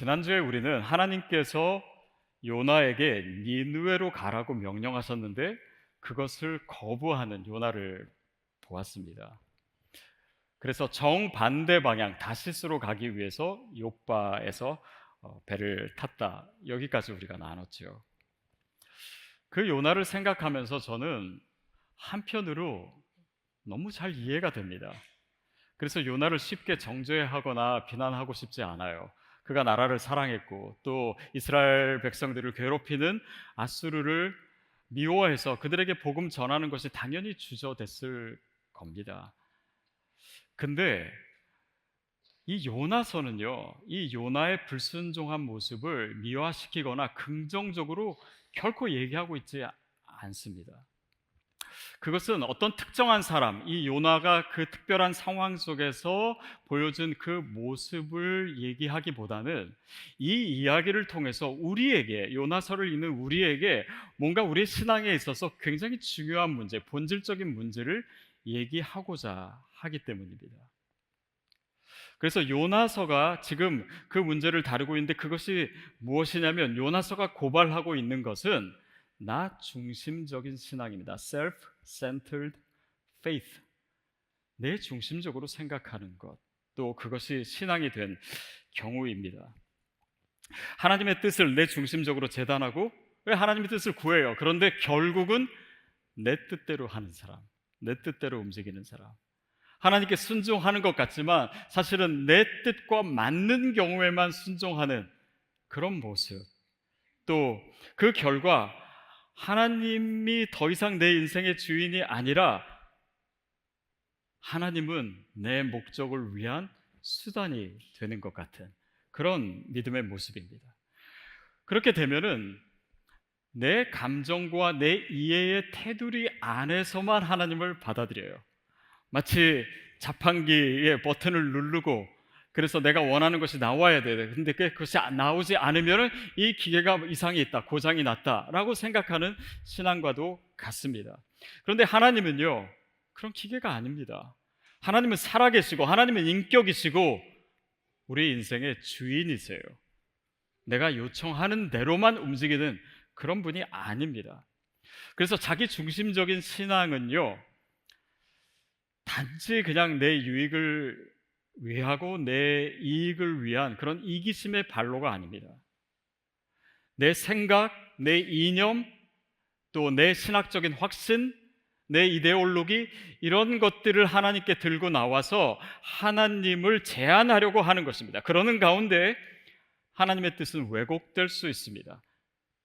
지난주에 우리는 하나님께서 요나에게 니느웨로 가라고 명령하셨는데 그것을 거부하는 요나를 보았습니다. 그래서 정반대 방향 다시스로 가기 위해서 욥바에서 배를 탔다. 여기까지 우리가 나눴죠. 그 요나를 생각하면서 저는 한편으로 너무 잘 이해가 됩니다. 그래서 요나를 쉽게 정죄하거나 비난하고 싶지 않아요. 그가 나라를 사랑했고 또 이스라엘 백성들을 괴롭히는 아수르를 미워해서 그들에게 복음 전하는 것이 당연히 주저됐을 겁니다. 근데 이 요나서는요, 이 요나의 불순종한 모습을 미화시키거나 긍정적으로 결코 얘기하고 있지 않습니다. 그것은 어떤 특정한 사람, 이 요나가 그 특별한 상황 속에서 보여준 그 모습을 얘기하기보다는 이 이야기를 통해서 우리에게, 요나서를 읽는 우리에게 뭔가 우리의 신앙에 있어서 굉장히 중요한 문제, 본질적인 문제를 얘기하고자 하기 때문입니다. 그래서 요나서가 지금 그 문제를 다루고 있는데 그것이 무엇이냐면 요나서가 고발하고 있는 것은 나 중심적인 신앙입니다. Self-centered faith. 내 중심적으로 생각하는 것. 또 그것이 신앙이 된 경우입니다. 하나님의 뜻을 내 중심적으로 재단하고 하나님의 뜻을 구해요. 그런데 결국은 내 뜻대로 하는 사람, 내 뜻대로 움직이는 사람. 하나님께 순종하는 것 같지만 사실은 내 뜻과 맞는 경우에만 순종하는 그런 모습. 또 그 결과 하나님이 더 이상 내 인생의 주인이 아니라 하나님은 내 목적을 위한 수단이 되는 것 같은 그런 믿음의 모습입니다. 그렇게 되면은 내 감정과 내 이해의 테두리 안에서만 하나님을 받아들여요. 마치 자판기의 버튼을 누르고 그래서 내가 원하는 것이 나와야 돼. 근데 그것이 나오지 않으면 이 기계가 이상이 있다, 고장이 났다라고 생각하는 신앙과도 같습니다. 그런데 하나님은요, 그런 기계가 아닙니다. 하나님은 살아계시고 하나님은 인격이시고 우리 인생의 주인이세요. 내가 요청하는 대로만 움직이는 그런 분이 아닙니다. 그래서 자기 중심적인 신앙은요, 단지 그냥 내 유익을 위하고 내 이익을 위한 그런 이기심의 발로가 아닙니다. 내 생각, 내 이념, 또 내 신학적인 확신, 내 이데올로기 이런 것들을 하나님께 들고 나와서 하나님을 제안하려고 하는 것입니다. 그러는 가운데 하나님의 뜻은 왜곡될 수 있습니다.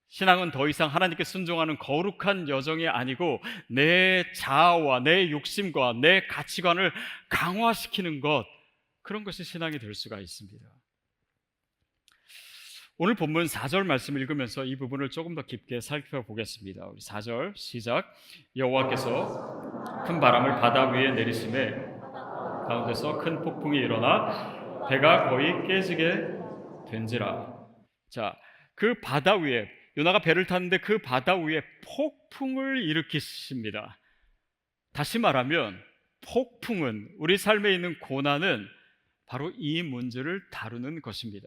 신앙은 더 이상 하나님께 순종하는 거룩한 여정이 아니고 내 자아와 내 욕심과 내 가치관을 강화시키는 것, 그런 것이 신앙이 될 수가 있습니다. 오늘 본문 4절 말씀을 읽으면서 이 부분을 조금 더 깊게 살펴보겠습니다. 우리 4절 시작. 여호와께서 큰 바람을 바다 위에 내리심에 가운데서 큰 폭풍이 일어나 배가 거의 깨지게 된지라. 자, 그 바다 위에 요나가 배를 탔는데 그 바다 위에 폭풍을 일으키십니다. 다시 말하면 폭풍은, 우리 삶에 있는 고난은 바로 이 문제를 다루는 것입니다.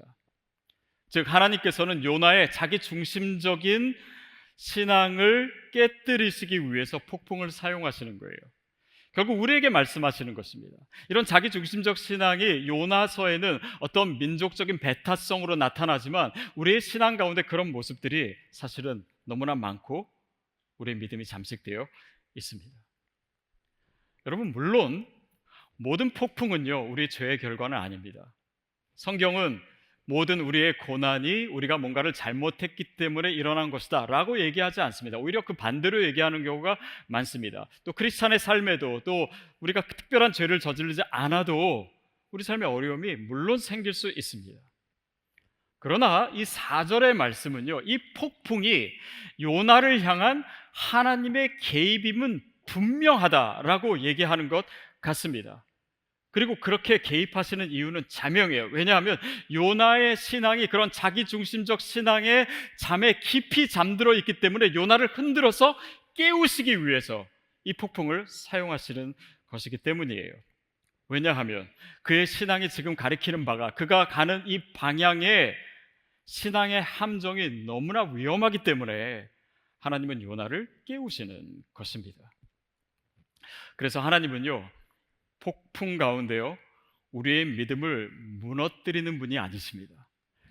즉 하나님께서는 요나의 자기 중심적인 신앙을 깨뜨리시기 위해서 폭풍을 사용하시는 거예요. 결국 우리에게 말씀하시는 것입니다. 이런 자기 중심적 신앙이 요나서에는 어떤 민족적인 배타성으로 나타나지만 우리의 신앙 가운데 그런 모습들이 사실은 너무나 많고 우리의 믿음이 잠식되어 있습니다. 여러분, 물론 모든 폭풍은요 우리 죄의 결과는 아닙니다. 성경은 모든 우리의 고난이 우리가 뭔가를 잘못했기 때문에 일어난 것이다 라고 얘기하지 않습니다. 오히려 그 반대로 얘기하는 경우가 많습니다. 또 크리스찬의 삶에도 또 우리가 특별한 죄를 저지르지 않아도 우리 삶의 어려움이 물론 생길 수 있습니다. 그러나 이 4절의 말씀은요, 이 폭풍이 요나를 향한 하나님의 개입임은 분명하다라고 얘기하는 것 같습니다. 그리고 그렇게 개입하시는 이유는 자명해요. 왜냐하면 요나의 신앙이 그런 자기중심적 신앙의 잠에 깊이 잠들어 있기 때문에 요나를 흔들어서 깨우시기 위해서 이 폭풍을 사용하시는 것이기 때문이에요. 왜냐하면 그의 신앙이 지금 가리키는 바가, 그가 가는 이 방향에 신앙의 함정이 너무나 위험하기 때문에 하나님은 요나를 깨우시는 것입니다. 그래서 하나님은요, 폭풍 가운데요, 우리의 믿음을 무너뜨리는 분이 아니십니다.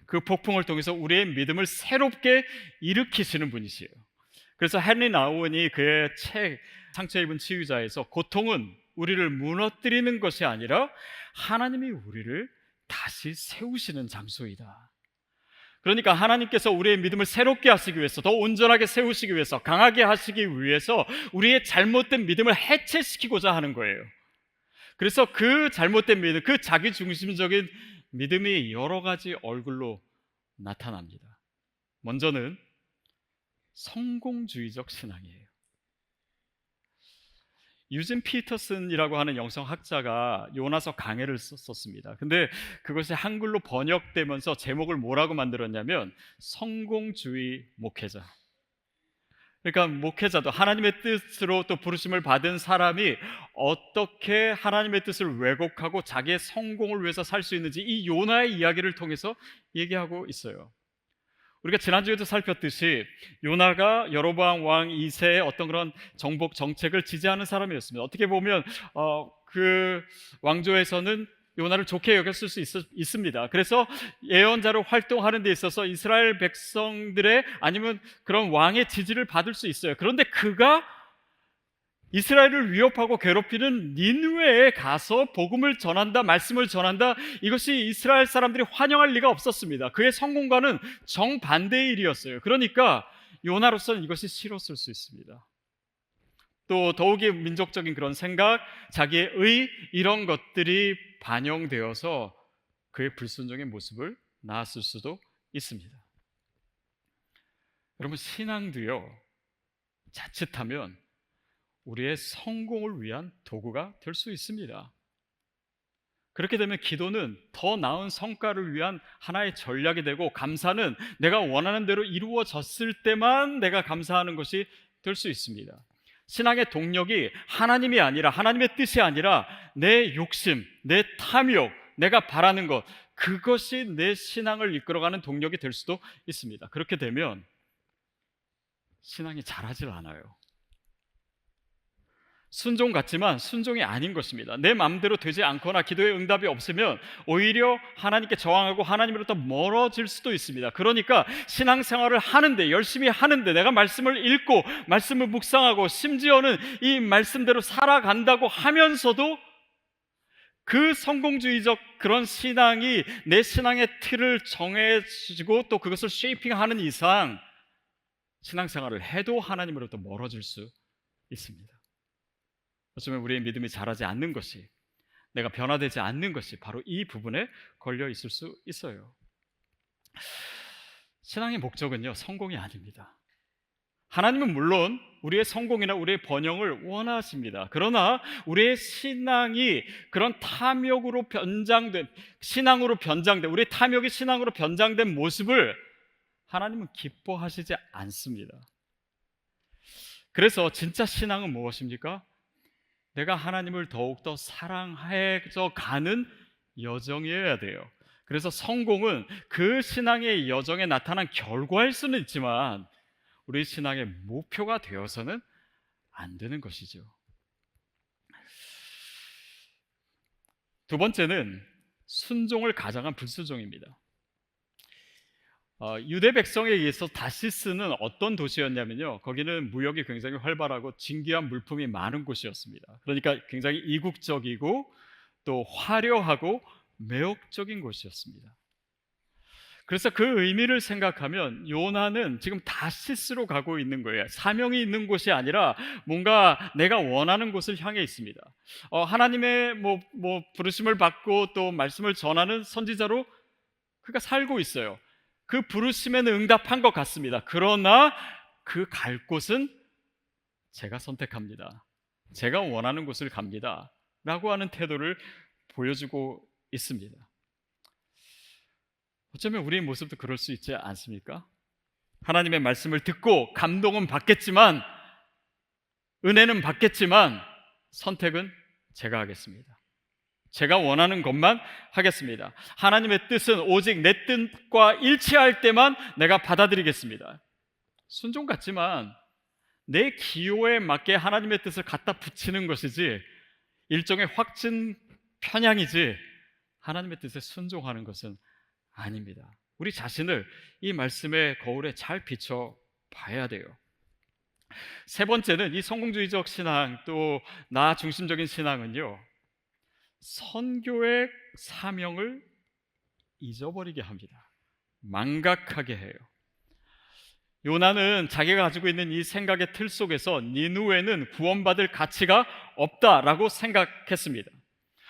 그 폭풍을 통해서 우리의 믿음을 새롭게 일으키시는 분이시에요. 그래서 헨리 나우언이 그의 책 상처 입은 치유자에서 고통은 우리를 무너뜨리는 것이 아니라 하나님이 우리를 다시 세우시는 장소이다. 그러니까 하나님께서 우리의 믿음을 새롭게 하시기 위해서, 더 온전하게 세우시기 위해서, 강하게 하시기 위해서 우리의 잘못된 믿음을 해체시키고자 하는 거예요. 그래서 그 잘못된 믿음, 그 자기중심적인 믿음이 여러 가지 얼굴로 나타납니다. 먼저는 성공주의적 신앙이에요. 유진 피터슨이라고 하는 영성학자가 요나서 강해를 썼습니다. 근데 그것이 한글로 번역되면서 제목을 뭐라고 만들었냐면 성공주의 목회자. 그러니까 목회자도 하나님의 뜻으로 또 부르심을 받은 사람이 어떻게 하나님의 뜻을 왜곡하고 자기의 성공을 위해서 살 수 있는지 이 요나의 이야기를 통해서 얘기하고 있어요. 우리가 지난주에도 살폈듯이 요나가 여로보암 왕 2세의 어떤 그런 정복 정책을 지지하는 사람이었습니다. 어떻게 보면 그 왕조에서는 요나를 좋게 여겼을 수 있습니다. 그래서 예언자로 활동하는 데 있어서 이스라엘 백성들의 아니면 그런 왕의 지지를 받을 수 있어요. 그런데 그가 이스라엘을 위협하고 괴롭히는 니느웨에 가서 복음을 전한다, 말씀을 전한다, 이것이 이스라엘 사람들이 환영할 리가 없었습니다. 그의 성공과는 정반대의 일이었어요. 그러니까 요나로서는 이것이 싫었을 수 있습니다. 또 더욱이 민족적인 그런 생각, 자기의 의, 이런 것들이 반영되어서 그의 불순종의 모습을 낳았을 수도 있습니다. 여러분, 신앙도요, 자칫하면 우리의 성공을 위한 도구가 될 수 있습니다. 그렇게 되면 기도는 더 나은 성과를 위한 하나의 전략이 되고, 감사는 내가 원하는 대로 이루어졌을 때만 내가 감사하는 것이 될 수 있습니다. 신앙의 동력이 하나님이 아니라, 하나님의 뜻이 아니라 내 욕심, 내 탐욕, 내가 바라는 것, 그것이 내 신앙을 이끌어가는 동력이 될 수도 있습니다. 그렇게 되면 신앙이 자라질 않아요. 순종 같지만 순종이 아닌 것입니다. 내 마음대로 되지 않거나 기도의 응답이 없으면 오히려 하나님께 저항하고 하나님으로부터 멀어질 수도 있습니다. 그러니까 신앙생활을 하는데, 열심히 하는데, 내가 말씀을 읽고 말씀을 묵상하고 심지어는 이 말씀대로 살아간다고 하면서도 그 성공주의적 그런 신앙이 내 신앙의 틀을 정해지고 또 그것을 쉐이핑하는 이상 신앙생활을 해도 하나님으로부터 멀어질 수 있습니다. 어쩌면 우리의 믿음이 자라지 않는 것이, 내가 변화되지 않는 것이 바로 이 부분에 걸려 있을 수 있어요. 신앙의 목적은요, 성공이 아닙니다. 하나님은 물론 우리의 성공이나 우리의 번영을 원하십니다. 그러나 우리의 신앙이 그런 탐욕으로 변장된, 신앙으로 변장된, 우리의 탐욕이 신앙으로 변장된 모습을 하나님은 기뻐하시지 않습니다. 그래서 진짜 신앙은 무엇입니까? 내가 하나님을 더욱더 사랑해서 가는 여정이어야 돼요. 그래서 성공은 그 신앙의 여정에 나타난 결과일 수는 있지만 우리 신앙의 목표가 되어서는 안 되는 것이죠. 두 번째는 순종을 가장한 불순종입니다. 유대 백성에 의해서 다시스는 어떤 도시였냐면요, 거기는 무역이 굉장히 활발하고 진귀한 물품이 많은 곳이었습니다. 그러니까 굉장히 이국적이고 또 화려하고 매혹적인 곳이었습니다. 그래서 그 의미를 생각하면 요나는 지금 다시스로 가고 있는 거예요. 사명이 있는 곳이 아니라 뭔가 내가 원하는 곳을 향해 있습니다. 하나님의 부르심을 받고 또 말씀을 전하는 선지자로 그가 살고 있어요. 그 부르심에는 응답한 것 같습니다. 그러나 그 갈 곳은 제가 선택합니다. 제가 원하는 곳을 갑니다. 라고 하는 태도를 보여주고 있습니다. 어쩌면 우리의 모습도 그럴 수 있지 않습니까? 하나님의 말씀을 듣고 감동은 받겠지만, 은혜는 받겠지만 선택은 제가 하겠습니다. 제가 원하는 것만 하겠습니다. 하나님의 뜻은 오직 내 뜻과 일치할 때만 내가 받아들이겠습니다. 순종 같지만 내 기호에 맞게 하나님의 뜻을 갖다 붙이는 것이지 일종의 확증 편향이지 하나님의 뜻에 순종하는 것은 아닙니다. 우리 자신을 이 말씀의 거울에 잘 비춰 봐야 돼요. 세 번째는 이 성공주의적 신앙, 또 나 중심적인 신앙은요, 선교의 사명을 잊어버리게 합니다. 망각하게 해요. 요나는 자기가 가지고 있는 이 생각의 틀 속에서 니느웨는 구원받을 가치가 없다라고 생각했습니다.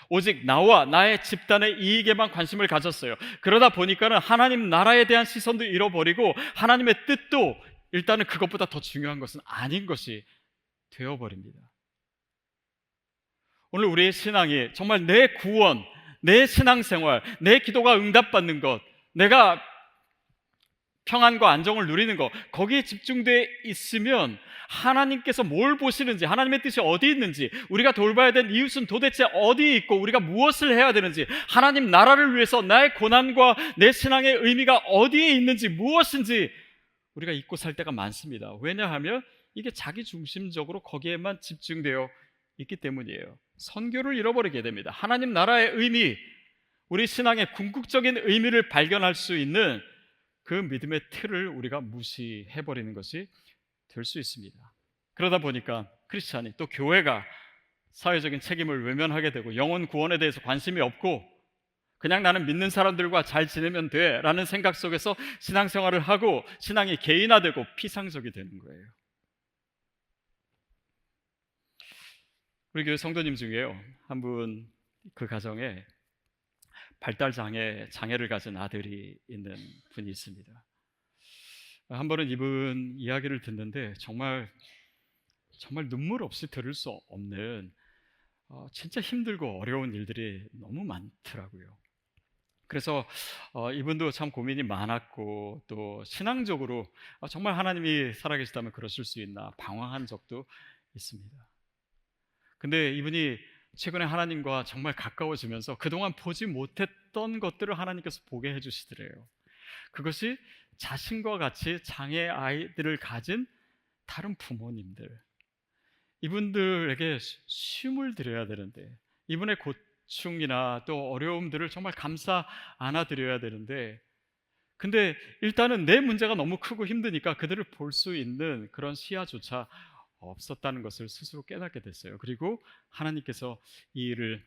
오직 나와 나의 집단의 이익에만 관심을 가졌어요. 그러다 보니까는 하나님 나라에 대한 시선도 잃어버리고 하나님의 뜻도 일단은 그것보다 더 중요한 것은 아닌 것이 되어버립니다. 오늘 우리의 신앙이 정말 내 구원, 내 신앙생활, 내 기도가 응답받는 것, 내가 평안과 안정을 누리는 것, 거기에 집중되어 있으면 하나님께서 뭘 보시는지, 하나님의 뜻이 어디 있는지, 우리가 돌봐야 될 이웃은 도대체 어디 있고 우리가 무엇을 해야 되는지, 하나님 나라를 위해서 나의 고난과 내 신앙의 의미가 어디에 있는지, 무엇인지 우리가 잊고 살 때가 많습니다. 왜냐하면 이게 자기 중심적으로 거기에만 집중되어 있기 때문이에요. 선교를 잃어버리게 됩니다. 하나님 나라의 의미, 우리 신앙의 궁극적인 의미를 발견할 수 있는 그 믿음의 틀을 우리가 무시해버리는 것이 될 수 있습니다. 그러다 보니까 크리스찬이, 또 교회가 사회적인 책임을 외면하게 되고 영혼 구원에 대해서 관심이 없고 그냥 나는 믿는 사람들과 잘 지내면 돼 라는 생각 속에서 신앙생활을 하고 신앙이 개인화되고 피상적이 되는 거예요. 우리 교회 성도님 중에요, 한 분 그 가정에 발달 장애를 가진 아들이 있는 분이 있습니다. 한 번은 이분 이야기를 듣는데 정말 눈물 없이 들을 수 없는 진짜 힘들고 어려운 일들이 너무 많더라고요. 그래서 이분도 참 고민이 많았고 또 신앙적으로 정말 하나님이 살아계시다면 그러실 수 있나 방황한 적도 있습니다. 근데 이분이 최근에 하나님과 정말 가까워지면서 그동안 보지 못했던 것들을 하나님께서 보게 해주시더래요. 그것이 자신과 같이 장애 아이들을 가진 다른 부모님들, 이분들에게 쉼을 드려야 되는데, 이분의 고충이나 또 어려움들을 정말 감싸 안아드려야 되는데, 근데 일단은 내 문제가 너무 크고 힘드니까 그들을 볼 수 있는 그런 시야조차 없었다는 것을 스스로 깨닫게 됐어요. 그리고 하나님께서 이 일을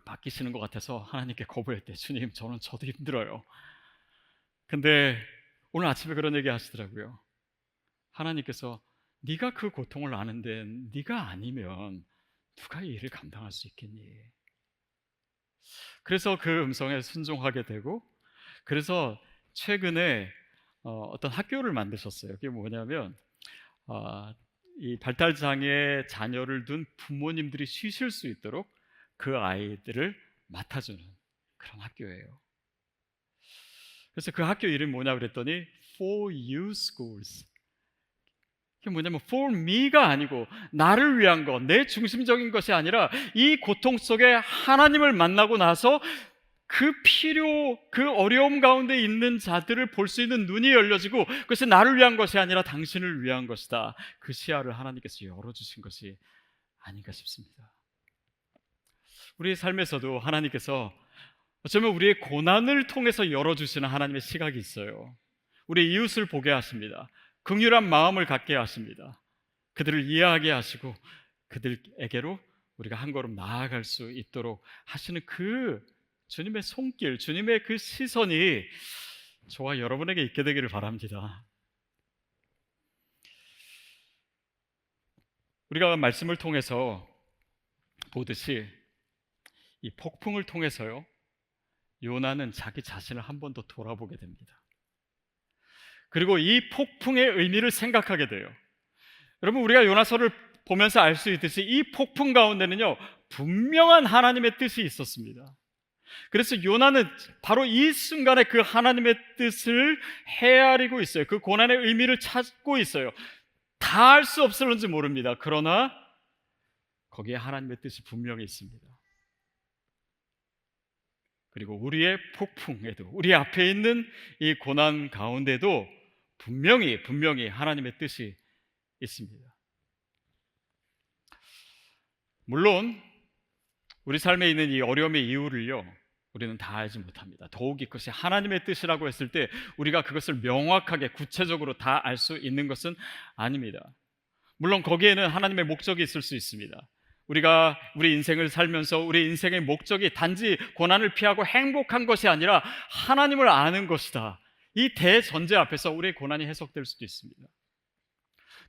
맡기시는 것 같아서 하나님께 거부했대. 주님, 저도 힘들어요. 근데 오늘 아침에 그런 얘기 하시더라고요. 하나님께서 네가 그 고통을 아는데 네가 아니면 누가 이 일을 감당할 수 있겠니? 그래서 그 음성에 순종하게 되고, 그래서 최근에 어떤 학교를 만드셨어요. 그게 뭐냐면 이 발달장애 자녀를 둔 부모님들이 쉬실 수 있도록 그 아이들을 맡아주는 그런 학교예요. 그래서 그 학교 이름이 뭐냐 그랬더니 For You Schools. 그게 뭐냐면 For me가 아니고 나를 위한 것, 내 중심적인 것이 아니라 이 고통 속에 하나님을 만나고 나서 그 필요, 그 어려움 가운데 있는 자들을 볼 수 있는 눈이 열려지고 그것이 나를 위한 것이 아니라 당신을 위한 것이다. 그 시야를 하나님께서 열어주신 것이 아닌가 싶습니다. 우리의 삶에서도 하나님께서 어쩌면 우리의 고난을 통해서 열어주시는 하나님의 시각이 있어요. 우리 이웃을 보게 하십니다. 긍휼한 마음을 갖게 하십니다. 그들을 이해하게 하시고 그들에게로 우리가 한 걸음 나아갈 수 있도록 하시는 그 주님의 손길, 주님의 그 시선이 저와 여러분에게 있게 되기를 바랍니다. 우리가 말씀을 통해서 보듯이 이 폭풍을 통해서요, 요나는 자기 자신을 한 번 더 돌아보게 됩니다. 그리고 이 폭풍의 의미를 생각하게 돼요. 여러분, 우리가 요나서를 보면서 알 수 있듯이 이 폭풍 가운데는요, 분명한 하나님의 뜻이 있었습니다. 그래서 요나는 바로 이 순간에 그 하나님의 뜻을 헤아리고 있어요. 그 고난의 의미를 찾고 있어요. 다 알 수 없을는지 모릅니다. 그러나 거기에 하나님의 뜻이 분명히 있습니다. 그리고 우리의 폭풍에도, 우리 앞에 있는 이 고난 가운데도 분명히 하나님의 뜻이 있습니다. 물론 우리 삶에 있는 이 어려움의 이유를요, 우리는 다 알지 못합니다. 더욱이 그것이 하나님의 뜻이라고 했을 때 우리가 그것을 명확하게 구체적으로 다 알 수 있는 것은 아닙니다. 물론 거기에는 하나님의 목적이 있을 수 있습니다. 우리가 우리 인생을 살면서 우리 인생의 목적이 단지 고난을 피하고 행복한 것이 아니라 하나님을 아는 것이다, 이 대전제 앞에서 우리의 고난이 해석될 수도 있습니다.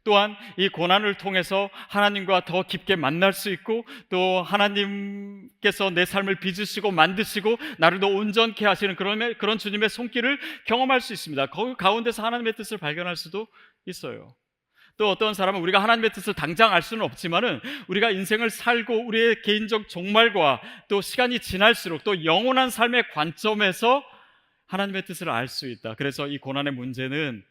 또한 이 고난을 통해서 하나님과 더 깊게 만날 수 있고, 또 하나님께서 내 삶을 빚으시고 만드시고 나를 더 온전케 하시는 그런 주님의 손길을 경험할 수 있습니다. 그 가운데서 하나님의 뜻을 발견할 수도 있어요. 또 어떤 사람은 우리가 하나님의 뜻을 당장 알 수는 없지만은 우리가 인생을 살고 우리의 개인적 종말과 또 시간이 지날수록 또 영원한 삶의 관점에서 하나님의 뜻을 알 수 있다. 그래서 이 고난의 문제는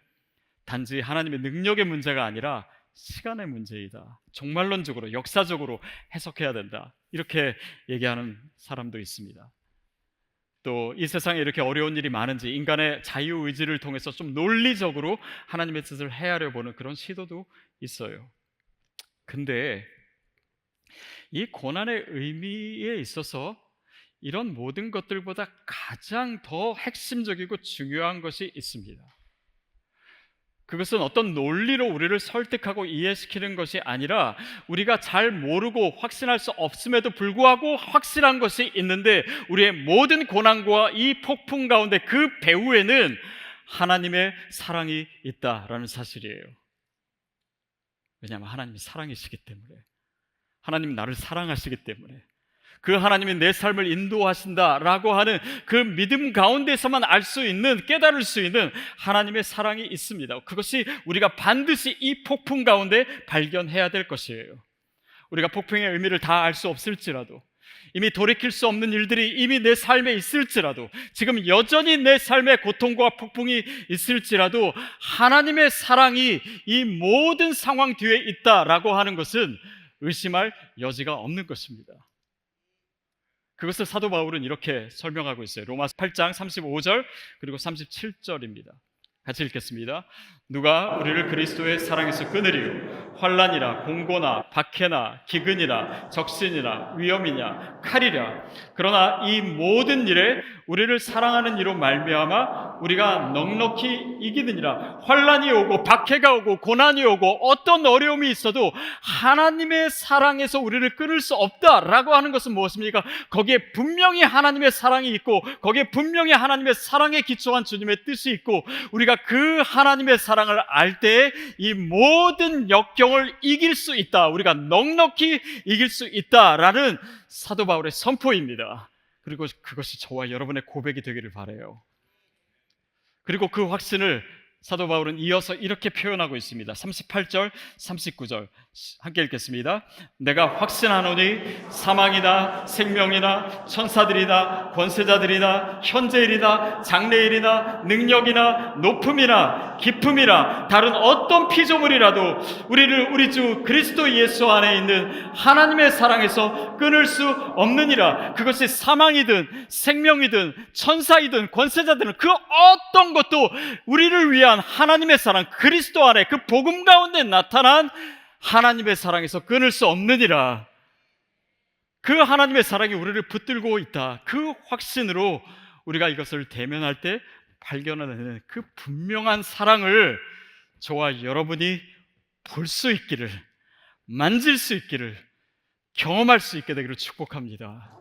단지 하나님의 능력의 문제가 아니라 시간의 문제이다, 종말론적으로 역사적으로 해석해야 된다, 이렇게 얘기하는 사람도 있습니다. 또 이 세상에 이렇게 어려운 일이 많은지 인간의 자유의지를 통해서 좀 논리적으로 하나님의 뜻을 헤아려 보는 그런 시도도 있어요. 근데 이 고난의 의미에 있어서 이런 모든 것들보다 가장 더 핵심적이고 중요한 것이 있습니다. 그것은 어떤 논리로 우리를 설득하고 이해시키는 것이 아니라 우리가 잘 모르고 확신할 수 없음에도 불구하고 확실한 것이 있는데, 우리의 모든 고난과 이 폭풍 가운데 그 배후에는 하나님의 사랑이 있다라는 사실이에요. 왜냐하면 하나님이 사랑이시기 때문에, 하나님 나를 사랑하시기 때문에, 그 하나님이 내 삶을 인도하신다라고 하는 그 믿음 가운데서만 알 수 있는, 깨달을 수 있는 하나님의 사랑이 있습니다. 그것이 우리가 반드시 이 폭풍 가운데 발견해야 될 것이에요. 우리가 폭풍의 의미를 다 알 수 없을지라도, 이미 돌이킬 수 없는 일들이 이미 내 삶에 있을지라도, 지금 여전히 내 삶에 고통과 폭풍이 있을지라도 하나님의 사랑이 이 모든 상황 뒤에 있다라고 하는 것은 의심할 여지가 없는 것입니다. 그것을 사도 바울은 이렇게 설명하고 있어요. 로마서 8장 35절 그리고 37절입니다. 같이 읽겠습니다. 누가 우리를 그리스도의 사랑에서 끊으리요? 환난이나 공고나 박해나 기근이나 적신이나 위험이냐 칼이랴. 그러나 이 모든 일에 우리를 사랑하는 이로 말미암아 우리가 넉넉히 이기느니라. 환난이 오고 박해가 오고 고난이 오고 어떤 어려움이 있어도 하나님의 사랑에서 우리를 끊을 수 없다라고 하는 것은 무엇입니까? 거기에 분명히 하나님의 사랑이 있고, 거기에 분명히 하나님의 사랑에 기초한 주님의 뜻이 있고, 우리가 그 하나님의 사랑을 알 때 이 모든 역경을 이길 수 있다, 우리가 넉넉히 이길 수 있다라는 사도 바울의 선포입니다. 그리고 그것이 저와 여러분의 고백이 되기를 바라요. 그리고 그 확신을 사도 바울은 이어서 이렇게 표현하고 있습니다. 38절, 39절 함께 읽겠습니다. 내가 확신하노니 사망이나 생명이나 천사들이나 권세자들이나 현재일이나 장래일이나 능력이나 높음이나 깊음이나 다른 어떤 피조물이라도 우리를 우리 주 그리스도 예수 안에 있는 하나님의 사랑에서 끊을 수 없느니라. 그것이 사망이든 생명이든 천사이든 권세자들은 그 어떤 것도 우리를 위한 하나님의 사랑, 그리스도 안에 그 복음 가운데 나타난 하나님의 사랑에서 끊을 수 없느니라. 그 하나님의 사랑이 우리를 붙들고 있다, 그 확신으로 우리가 이것을 대면할 때 발견하는 그 분명한 사랑을 저와 여러분이 볼 수 있기를, 만질 수 있기를, 경험할 수 있게 되기를 축복합니다.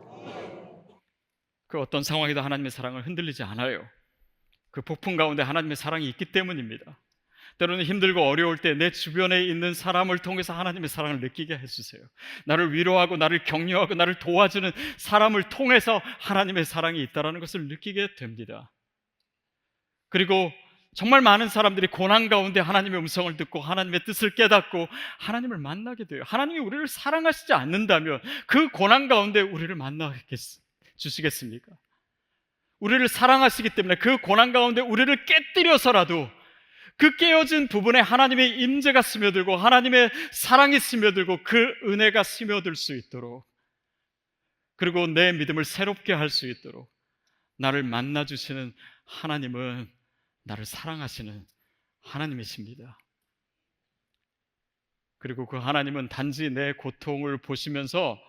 그 어떤 상황에도 하나님의 사랑을 흔들리지 않아요. 그 폭풍 가운데 하나님의 사랑이 있기 때문입니다. 때로는 힘들고 어려울 때 내 주변에 있는 사람을 통해서 하나님의 사랑을 느끼게 해주세요. 나를 위로하고 나를 격려하고 나를 도와주는 사람을 통해서 하나님의 사랑이 있다는 것을 느끼게 됩니다. 그리고 정말 많은 사람들이 고난 가운데 하나님의 음성을 듣고 하나님의 뜻을 깨닫고 하나님을 만나게 돼요. 하나님이 우리를 사랑하시지 않는다면 그 고난 가운데 우리를 주시겠습니까? 우리를 사랑하시기 때문에 그 고난 가운데 우리를 깨뜨려서라도 그 깨어진 부분에 하나님의 임재가 스며들고 하나님의 사랑이 스며들고 그 은혜가 스며들 수 있도록, 그리고 내 믿음을 새롭게 할 수 있도록 나를 만나주시는 하나님은 나를 사랑하시는 하나님이십니다. 그리고 그 하나님은 단지 내 고통을 보시면서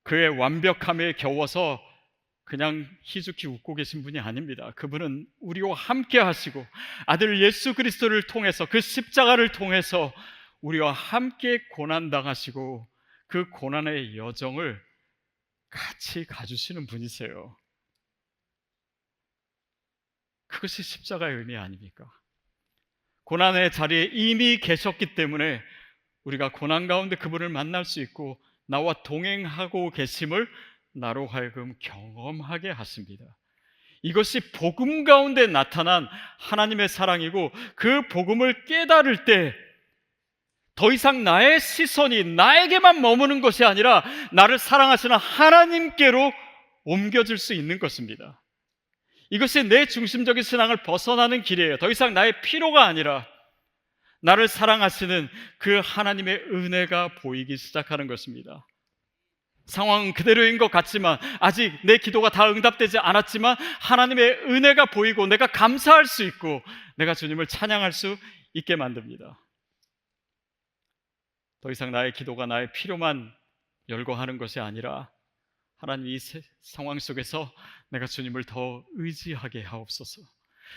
그의 완벽함에 겨워서 그냥 희죽히 웃고 계신 분이 아닙니다. 그분은 우리와 함께 하시고 아들 예수 그리스도를 통해서, 그 십자가를 통해서 우리와 함께 고난당하시고 그 고난의 여정을 같이 가주시는 분이세요. 그것이 십자가의 의미 아닙니까? 고난의 자리에 이미 계셨기 때문에 우리가 고난 가운데 그분을 만날 수 있고 나와 동행하고 계심을 나로 하여금 경험하게 하십니다. 이것이 복음 가운데 나타난 하나님의 사랑이고, 그 복음을 깨달을 때 더 이상 나의 시선이 나에게만 머무는 것이 아니라 나를 사랑하시는 하나님께로 옮겨질 수 있는 것입니다. 이것이 내 중심적인 신앙을 벗어나는 길이에요. 더 이상 나의 필요가 아니라 나를 사랑하시는 그 하나님의 은혜가 보이기 시작하는 것입니다. 상황은 그대로인 것 같지만, 아직 내 기도가 다 응답되지 않았지만 하나님의 은혜가 보이고 내가 감사할 수 있고 내가 주님을 찬양할 수 있게 만듭니다. 더 이상 나의 기도가 나의 필요만 열거하는 것이 아니라 하나님, 이 상황 속에서 내가 주님을 더 의지하게 하옵소서.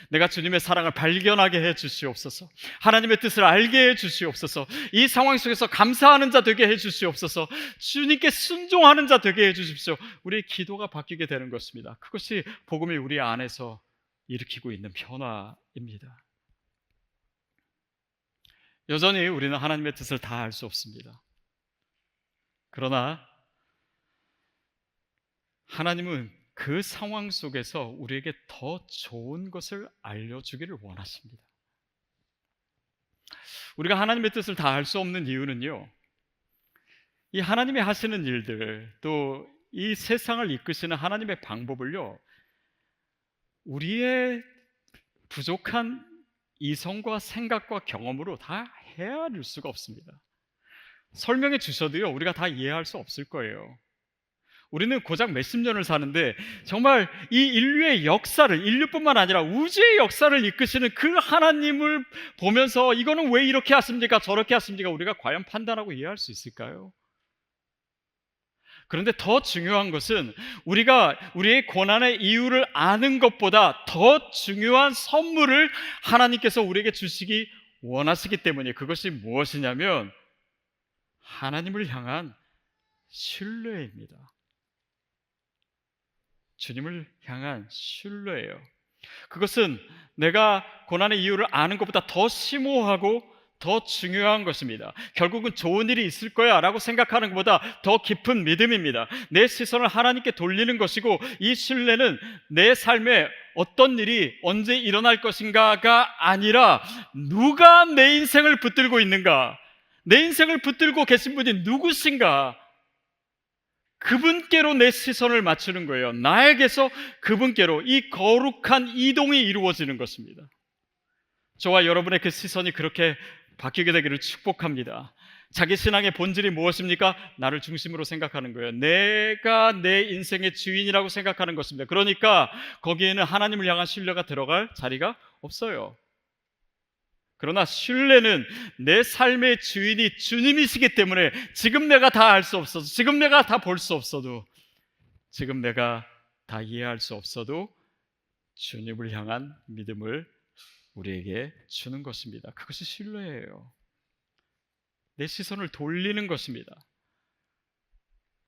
내가 주님의 사랑을 발견하게 해 주시옵소서. 하나님의 뜻을 알게 해 주시옵소서. 이 상황 속에서 감사하는 자 되게 해 주시옵소서. 주님께 순종하는 자 되게 해 주십시오. 우리의 기도가 바뀌게 되는 것입니다. 그것이 복음이 우리 안에서 일으키고 있는 변화입니다. 여전히 우리는 하나님의 뜻을 다 알 수 없습니다. 그러나 하나님은 그 상황 속에서 우리에게 더 좋은 것을 알려주기를 원하십니다. 우리가 하나님의 뜻을 다 알 수 없는 이유는요, 이 하나님이 하시는 일들, 또 이 세상을 이끄시는 하나님의 방법을요, 우리의 부족한 이성과 생각과 경험으로 다 헤아릴 수가 없습니다. 설명해 주셔도요, 우리가 다 이해할 수 없을 거예요. 우리는 고작 몇십 년을 사는데 정말 이 인류의 역사를, 인류뿐만 아니라 우주의 역사를 이끄시는 그 하나님을 보면서 이거는 왜 이렇게 하십니까? 저렇게 하십니까? 우리가 과연 판단하고 이해할 수 있을까요? 그런데 더 중요한 것은 우리가 우리의 고난의 이유를 아는 것보다 더 중요한 선물을 하나님께서 우리에게 주시기 원하시기 때문에, 그것이 무엇이냐면 하나님을 향한 신뢰입니다. 주님을 향한 신뢰예요. 그것은 내가 고난의 이유를 아는 것보다 더 심오하고 더 중요한 것입니다. 결국은 좋은 일이 있을 거야 라고 생각하는 것보다 더 깊은 믿음입니다. 내 시선을 하나님께 돌리는 것이고, 이 신뢰는 내 삶에 어떤 일이 언제 일어날 것인가가 아니라 누가 내 인생을 붙들고 있는가, 내 인생을 붙들고 계신 분이 누구신가, 그분께로 내 시선을 맞추는 거예요. 나에게서 그분께로 이 거룩한 이동이 이루어지는 것입니다. 저와 여러분의 그 시선이 그렇게 바뀌게 되기를 축복합니다. 자기 신앙의 본질이 무엇입니까? 나를 중심으로 생각하는 거예요. 내가 내 인생의 주인이라고 생각하는 것입니다. 그러니까 거기에는 하나님을 향한 신뢰가 들어갈 자리가 없어요. 그러나 신뢰는 내 삶의 주인이 주님이시기 때문에 지금 내가 다 알 수 없어도, 지금 내가 다 볼 수 없어도, 지금 내가 다 이해할 수 없어도 주님을 향한 믿음을 우리에게 주는 것입니다. 그것이 신뢰예요. 내 시선을 돌리는 것입니다.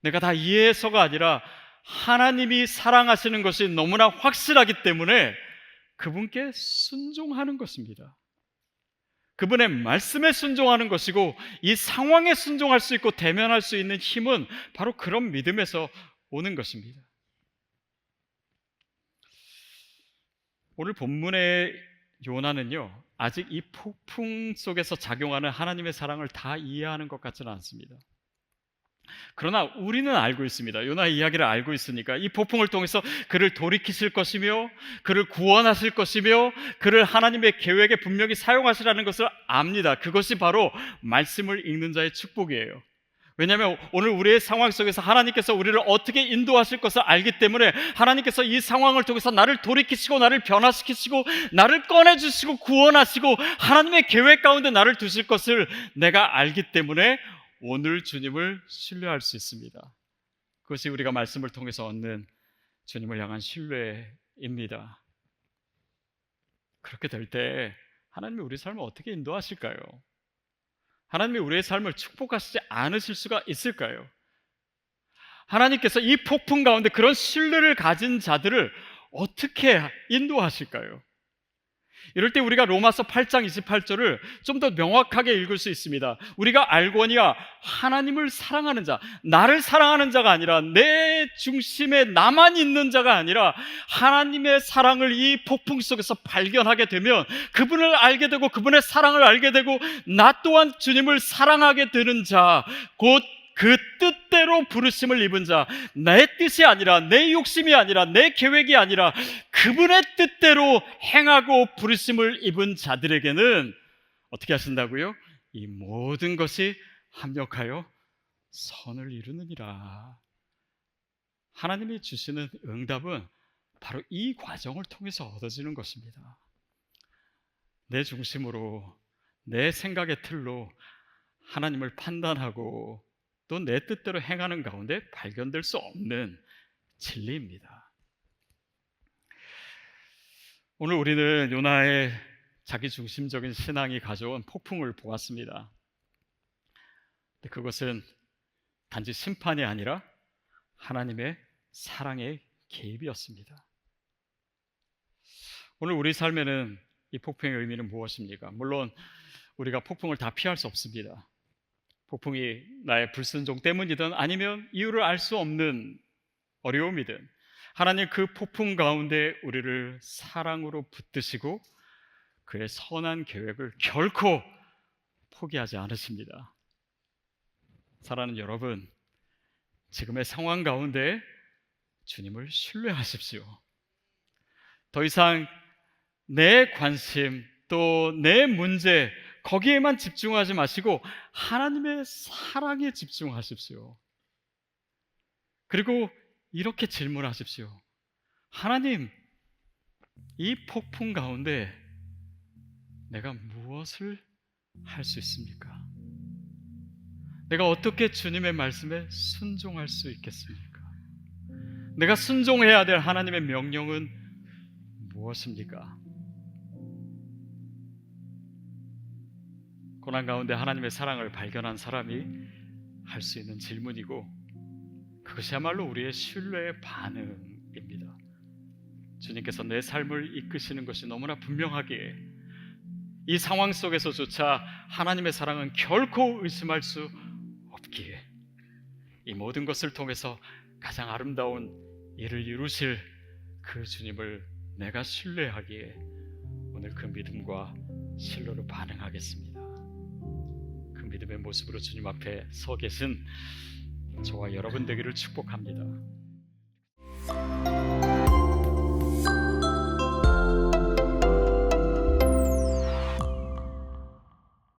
내가 다 이해해서가 아니라 하나님이 사랑하시는 것이 너무나 확실하기 때문에 그분께 순종하는 것입니다. 그분의 말씀에 순종하는 것이고, 이 상황에 순종할 수 있고 대면할 수 있는 힘은 바로 그런 믿음에서 오는 것입니다. 오늘 본문의 요나는요, 아직 이 폭풍 속에서 작용하는 하나님의 사랑을 다 이해하는 것 같지는 않습니다. 그러나 우리는 알고 있습니다. 요나의 이야기를 알고 있으니까 이 폭풍을 통해서 그를 돌이키실 것이며 그를 구원하실 것이며 그를 하나님의 계획에 분명히 사용하시라는 것을 압니다. 그것이 바로 말씀을 읽는 자의 축복이에요. 왜냐하면 오늘 우리의 상황 속에서 하나님께서 우리를 어떻게 인도하실 것을 알기 때문에 하나님께서 이 상황을 통해서 나를 돌이키시고 나를 변화시키시고 나를 꺼내주시고 구원하시고 하나님의 계획 가운데 나를 두실 것을 내가 알기 때문에 오늘 주님을 신뢰할 수 있습니다. 그것이 우리가 말씀을 통해서 얻는 주님을 향한 신뢰입니다. 그렇게 될 때 하나님이 우리 삶을 어떻게 인도하실까요? 하나님이 우리의 삶을 축복하시지 않으실 수가 있을까요? 하나님께서 이 폭풍 가운데 그런 신뢰를 가진 자들을 어떻게 인도하실까요? 이럴 때 우리가 로마서 8장 28절을 좀 더 명확하게 읽을 수 있습니다. 우리가 알거니와 하나님을 사랑하는 자, 나를 사랑하는 자가 아니라 내 중심에 나만 있는 자가 아니라 하나님의 사랑을 이 폭풍 속에서 발견하게 되면 그분을 알게 되고 그분의 사랑을 알게 되고 나 또한 주님을 사랑하게 되는 자, 곧 그 뜻대로 부르심을 입은 자, 내 뜻이 아니라 내 욕심이 아니라 내 계획이 아니라 그분의 뜻대로 행하고 부르심을 입은 자들에게는 어떻게 하신다고요? 이 모든 것이 합력하여 선을 이루느니라. 하나님이 주시는 응답은 바로 이 과정을 통해서 얻어지는 것입니다. 내 중심으로 내 생각의 틀로 하나님을 판단하고 또 내 뜻대로 행하는 가운데 발견될 수 없는 진리입니다. 오늘 우리는 요나의 자기중심적인 신앙이 가져온 폭풍을 보았습니다. 그것은 단지 심판이 아니라 하나님의 사랑의 개입이었습니다. 오늘 우리 삶에는 이 폭풍의 의미는 무엇입니까? 물론 우리가 폭풍을 다 피할 수 없습니다. 폭풍이 나의 불순종 때문이든 아니면 이유를 알 수 없는 어려움이든 하나님 그 폭풍 가운데 우리를 사랑으로 붙드시고 그의 선한 계획을 결코 포기하지 않으십니다. 사랑하는 여러분, 지금의 상황 가운데 주님을 신뢰하십시오. 더 이상 내 관심 또 내 문제 거기에만 집중하지 마시고 하나님의 사랑에 집중하십시오. 그리고 이렇게 질문하십시오. 하나님, 이 폭풍 가운데 내가 무엇을 할 수 있습니까? 내가 어떻게 주님의 말씀에 순종할 수 있겠습니까? 내가 순종해야 될 하나님의 명령은 무엇입니까? 고난 가운데 하나님의 사랑을 발견한 사람이 할 수 있는 질문이고 그것이야말로 우리의 신뢰의 반응입니다. 주님께서 내 삶을 이끄시는 것이 너무나 분명하기에 이 상황 속에서조차 하나님의 사랑은 결코 의심할 수 없기에 이 모든 것을 통해서 가장 아름다운 일을 이루실 그 주님을 내가 신뢰하기에 오늘 그 믿음과 신뢰로 반응하겠습니다. 그 믿음의 모습으로 주님 앞에 서 계신 저와 여러분 되기를 축복합니다.